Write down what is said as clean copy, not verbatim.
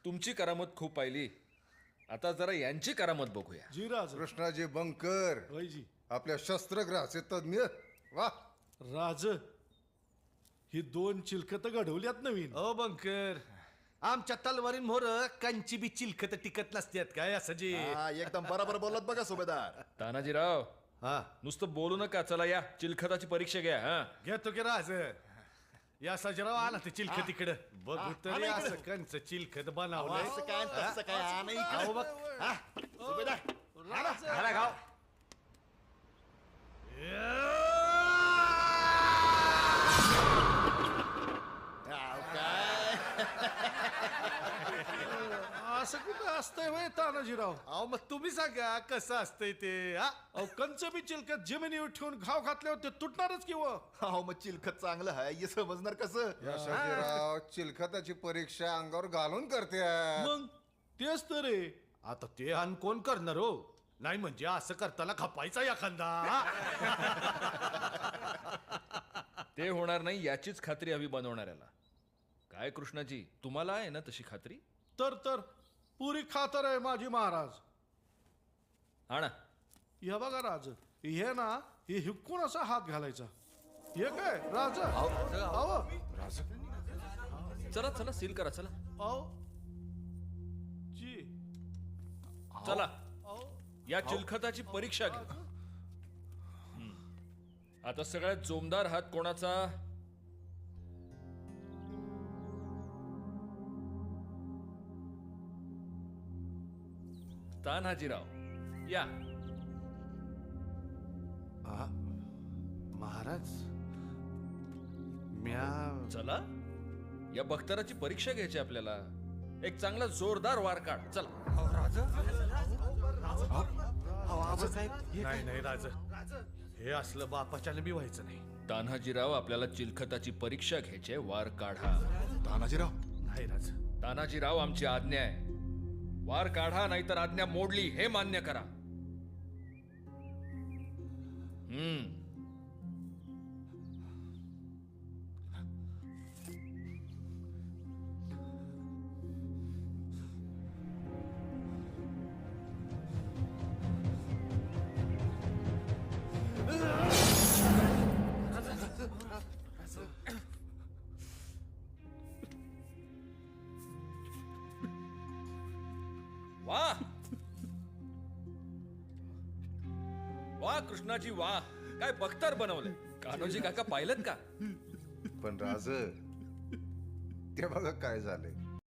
तुमची करामत खूप पाहिली, आता जरा यांची करामत बघूया. जी राज. कृष्णाजी बंकर वैजी. आपल्या शस्त्रग्रहाचे तज्ञ. वा. राज, ही 2 चिलखत घडवल्यात नवीन. ओ बंकर, आमच्या तलवारीन मोर कंची बी चिलखत टिकत नसतात काय असं जे. हा, एकदम बरोबर बोलत बघा सुभेदार. तानाजीराव, हा नुसतं बोलू नका, चला या चिलखताची परीक्षा घ्या. हा, घेतो की राज. या सजराव आला ते चिलखत इकडं बघू तरी असं कंच चिलखत बनवलंय. असं काय तसं काय हा नाही इकडं. अहो बघ. हा, सुभेदार आला गाव. हा, काय असं कुठं असतंय वय तानाजीराव? अहो मग तुम्ही सांगा कसं असतंय ते. हा अहो कंच बी चिलखत जमिनीवर ठेवून घाव घातल्यावर ते तुटणारच किंवा. अहो मग चिलखत चांगलं आहे हे समजणार कसं. यशाजीराव चिलखताची परीक्षा अंगावर घालून करते. मग तेच तर रे. आता ते अन कोण करणार हो. नाही म्हणजे असं करताना खपायचा एखादा. ते होणार नाही याचीच खात्री हवी बनवणाऱ्याला. काय कृष्णाजी, तुम्हाला आहे ना तशी खात्री? तर पुरी खातर आहे माझी महाराज. हा ना. हे बघा राज, हे ना हे हिकून असा हात घालायचा. हे काय राज? अहो चला चला, सील करा, चला अहो जी. चला, अहो या चिलखताची परीक्षा घ्या. आता सगळ्यात जोमदार हात कोणाचा? तान्हाजीराव, या. महाराज म्या चला, या बख्तराची परीक्षा घ्यायची आपल्याला. एक चांगला जोरदार वार काढ, चला. नाही नाही राज, हे असलं बापाच्याने बी व्हायचं नाही. तान्हाजीराव, आपल्याला चिलखताची परीक्षा घ्यायची आहे, वार काढा. तानाजीराव नाही राज. तानाजीराव, आमची आज्ञा आहे, वार काढा, नाहीतर आज्ञा मोडली हे मान्य करा. वाह वाह कृष्णाजी, वाह, काय बख्तर बनवलंय. कान्होजी काका पाहिलं का? पण राज ते बघा काय झालंय.